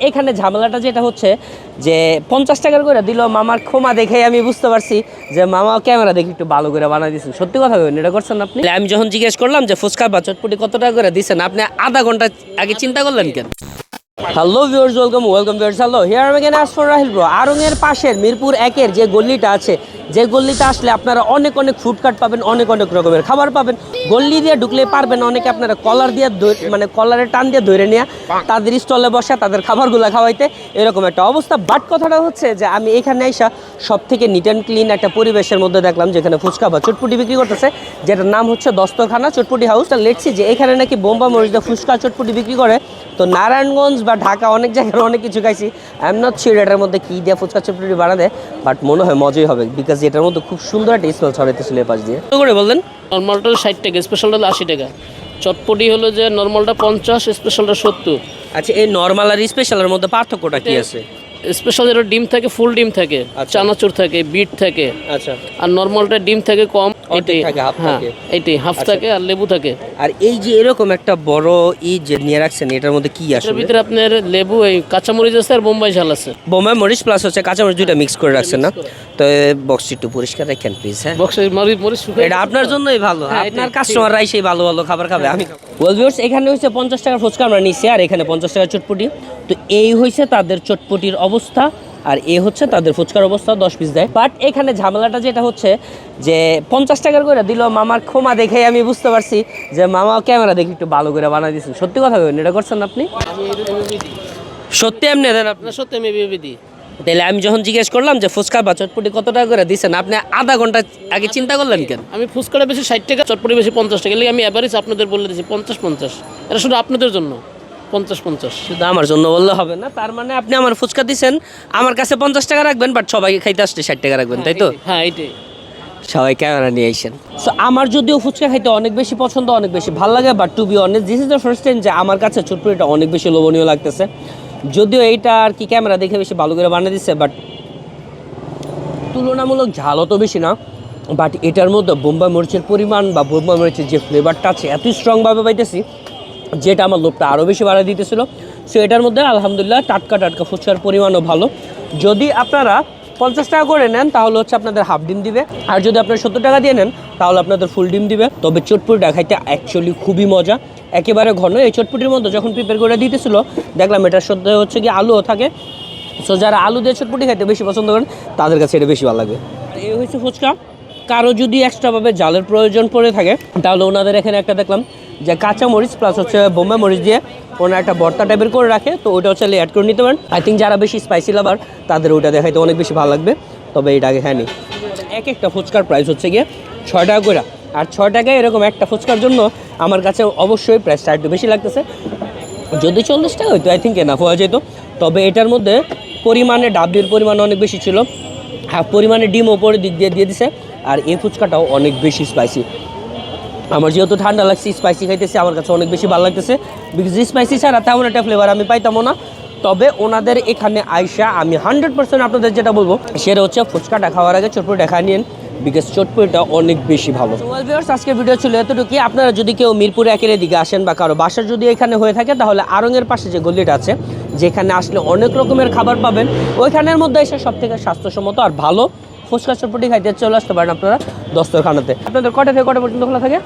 এখানে ঝামেলাটা যেটা হচ্ছে যে 50 টাকার করে দিল মামার ক্ষমা দেখে আমি বুঝতে পারছি যে মামা ক্যামেরা দেখে একটু ভালো করে বানাই দিয়েছেন। সত্যি কথা বলেন, এটা করছেন আপনি? আমি যখন জিজ্ঞেস করলাম যে ফুচকা বা চটপটি কত টাকা করে দিচ্ছেন, আপনি আধা ঘন্টা আগে চিন্তা করলেন কেন? Hello viewers, welcome viewers. Hello, here I again as for Rahil bro. আড়ং-এর পাশের মিরপুর 1-এর যে গল্লিটা আছে, যে গল্লিতে আসলে আপনারা অনেক ফুডকার্ট পাবেন, অনেক রকমের খাবার পাবেন। গল্লি দিয়ে ঢুকলে পারবেন অনেকে আপনারা কলার দিয়ে মানে কলারের টান দিয়ে ধরে নিয়ে তাদের স্টলে বসে তাদের খাবারগুলো খাওয়াইতে, এরকম একটা অবস্থা। বাট কথাটা হচ্ছে যে আমি এখানে এসে সব থেকে নিট অ্যান্ড ক্লিন একটা পরিবেশের মধ্যে দেখলাম যেখানে ফুচকা বা চটপটি বিক্রি করতেছে, যেটার নাম হচ্ছে দস্তরখানা চটপটি হাউস। লেটছি যে এখানে নাকি বোম্বা মরিচ দিয়ে ফুচকা চটপটি বিক্রি করে। তো নারায়ণগঞ্জ বা ঢাকা অনেক জায়গায় অনেক কিছু খাইছি, আই এম নট শিওর এটার মধ্যে কী দিয়ে ফুচকা চটপটি বানাবে, বাট মনে হয় মজাই হবে বিকজ এটার মধ্যে খুব সুন্দর একটা স্মেল ছড়াইতেছিল এ পাশ দিয়ে। করে বললেন নর্মালটা 60 টাকা, স্পেশালটা 80 টাকা। চটপটি হলো যে নর্মালটা 50, স্পেশালটা 70। আচ্ছা, এই নর্মাল আর স্পেশালের মধ্যে পার্থক্যটা কি আছে? স্পেশাল যেটা ডিম থাকে, ফুল ডিম থাকে, চানাচুর থাকে, বিট থাকে। আচ্ছা, আর নর্মালটা ডিম থাকে কম, এটাই থাকে, হাফ থাকে। এইটাই হাফ থাকে আর লেবু থাকে। আর এই যে এরকম একটা বড় যে নিয়ে রাখছেন, এটার মধ্যে কি আছে? এর ভিতরে আপনার লেবু, এই কাঁচামরিচ আছে আর বোম্বাই ঝাল আছে। বোম্বাই মরিচ প্লাস হচ্ছে কাঁচামরিচ দুইটা মিক্স করে রাখছেন না? তো বক্সটি একটু পরিষ্কার রাখেন প্লিজ। হ্যাঁ, বক্সে মরিচ শুকায়, এটা আপনার জন্যই ভালো, আপনার কাস্টমাররাই সেই ভালো খাবার খাবে। আমি ভিউয়ার্স, এখানে হচ্ছে 50 টাকার ফুচকা আমরা নিচ্ছি, আর এখানে 50 টাকার চটপটি। তো এই হয়েছে তাদের চটপটির অবস্থা, আর এ হচ্ছে তাদের ফুচকার অবস্থা, 10 পিস দেয়। বাট এখানে ঝামেলাটা যেটা হচ্ছে যে 50 টাকার করে দিল মামার ক্ষমা দেখে আমি বুঝতে পারছি যে মামা ক্যামেরা দেখে একটু ভালো করে বানাই দিয়েছেন। সত্যি কথা বলেন, এটা করছেন আপনি? সত্যি এমনি দেন আপনার? সত্যি আমি ভেবে দিই। তাহলে আমি যখন জিজ্ঞেস করলাম যে ফুচকা বা চটপটি কত টাকা করে দিচ্ছেন, আপনি আধা ঘন্টা আগে চিন্তা করলেন কেন? আমি ফুচকাটা বেশি 60 টাকা, চটপটি বেশি 50 টাকা। আমি অ্যাভারেজ আপনাদের বলে দিচ্ছি 50-50। এটা শুধু আপনাদের জন্য 50-50। শুধু আমার জন্য বললে হবে না, তার মানে আপনি আমার ফুচকা দিচ্ছেন, আমার কাছে 50 টাকা রাখবেন, বাট সবাই খাইতে আসলে 60 টাকা রাখবেন, তাই তো? হ্যাঁ, এইটাই। সবাই ক্যামেরা নিয়ে আইসেন। সো আমার যদিও ফুচকা খাইতে অনেক বেশি পছন্দ, অনেক বেশি ভালো লাগে, but to be honest this is the first time যে আমার কাছে চটপটিটা অনেক বেশি লোভনীয় লাগতেছে। যদিও এইটা আর কি ক্যামেরা দেখে বেশি ভালো করে বানিয়ে দিচ্ছে, বাট তুলনামূলক ঝালও তো বেশি না। বাট এটার মধ্যে বোম্বাই মরিচের পরিমাণ বা বোম্বাই মরিচের যে ফ্লেভারটা আছে এত স্ট্রংভাবে পাইতেছি, যেটা আমার লোভটা আরও বেশি বাড়ায় দিতেছিল। সো এটার মধ্যে আলহামদুলিল্লাহ টাটকা ফুচকার পরিমাণও ভালো। যদি আপনারা 50 টাকা করে নেন তাহলে হচ্ছে আপনাদের হাফ ডিম দিবে, আর যদি আপনারা 70 টাকা দিয়ে নেন তাহলে আপনাদের ফুল ডিম দিবে। তবে চটপটিটা খাইতে অ্যাকচুয়ালি খুবই মজা, একেবারে ঘন। এই চটপটির মধ্যে যখন প্রিপেয়ার করে দিতেছিল দেখলাম এটার সাথে হচ্ছে কি আলুও থাকে। সো যারা আলু দিয়ে চটপটি খাইতে বেশি পছন্দ করেন তাদের কাছে এটা বেশি ভালো লাগবে। এই হচ্ছে ফুচকা। কারো যদি এক্সট্রাভাবে জালের প্রয়োজন পড়ে থাকে তাহলে ওনাদের এখানে একটা দেখলাম যে কাঁচা মরিচ প্লাস হচ্ছে বোম্বাই মরিচ দিয়ে ওনারা একটা ভর্তা টাইপের করে রাখে, তো ওইটা হচ্ছে অ্যাড করে নিতে পারেন। আই থিঙ্ক যারা বেশি স্পাইসি লাভার তাদের ওইটা দেখাইতে অনেক বেশি ভালো লাগবে। তবে এইটা আগে খায়নি। এক একটা ফুচকার প্রাইস হচ্ছে গিয়ে 6 টাকা করে, আর 6 টাকায় এরকম একটা ফুচকার জন্য আমার কাছে অবশ্যই প্রাইসটা একটু বেশি লাগতেছে। যদি 40 টাকা হইতো আই থিঙ্ক এনাফ হয়ে যেত। তবে এটার মধ্যে পরিমাণে ডাবের পরিমাণ অনেক বেশি ছিল, হাফ পরিমাণে ডিম ওপরে দিক দিয়ে দিছে, আর এই ফুচকাটাও অনেক বেশি স্পাইসি। আমার যেহেতু ঠান্ডা লাগছে, স্পাইসি খাইতেছে, আমার কাছে অনেক বেশি ভালো লাগতেছে, বিকজ স্পাইসি ছাড়া তেমন একটা ফ্লেভার আমি পাইতামও না। তবে ওনাদের এখানে আইসা আমি 100% আপনাদের যেটা বলবো সেটা হচ্ছে ফুচকাটা খাওয়ার আগে চটপটিটা খাই নিন, বিকজ চটপটিটা অনেক বেশি ভালো। আজকের ভিডিও ছিল এতটুকুই। আপনারা যদি কেউ মিরপুর 1-এর দিকে আসেন বা কারো বাসা যদি এখানে হয়ে থাকে তাহলে আড়ং-এর পাশে যে গলিটা আছে যেখানে আসলে অনেক রকমের খাবার পাবেন, ওইখানের মধ্যে এসে সব থেকে স্বাস্থ্যসম্মত আর ভালো ফুচকা চটপটি খাইতে চলে আসতে পারেন আপনারা দস্তরখানাতে। আপনাদের কটা থেকে কটা পর্যন্ত খোলা থাকে?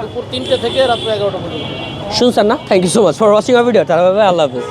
দুপুর 3টে থেকে রাত 11টা পর্যন্ত। শুনছেন না? Thank you so much for watching our video. তাহলে আল্লাহ হাফেজ।